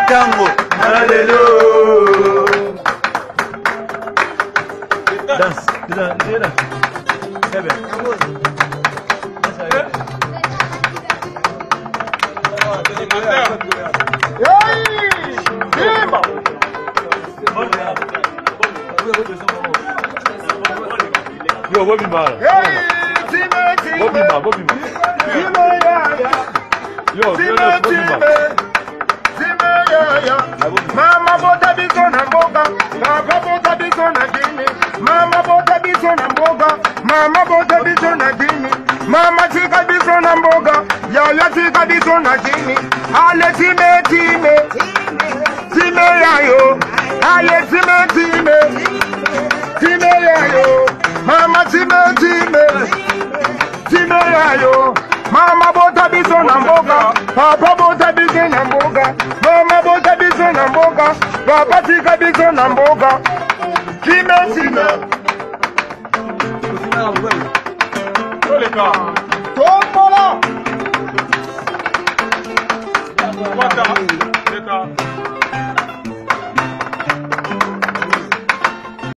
Tango. Hallelujah. Dance. Yo, Bobby Man. Bobby Man. Yo, Bobby Man. Mama bota bizona mboga, baba bota bizona dini. Mama bota bizona mboga, mama bota bizona dini. Mama tika bizona mboga, yaya tika bizona dini. Ale time yayo, ale time yayo. Mama time yayo. Mama bota bizona mboga, papa bota bizona mboga. Mama bota bizona mboga, papa tika bizona mboga. Time. Tombola. What the?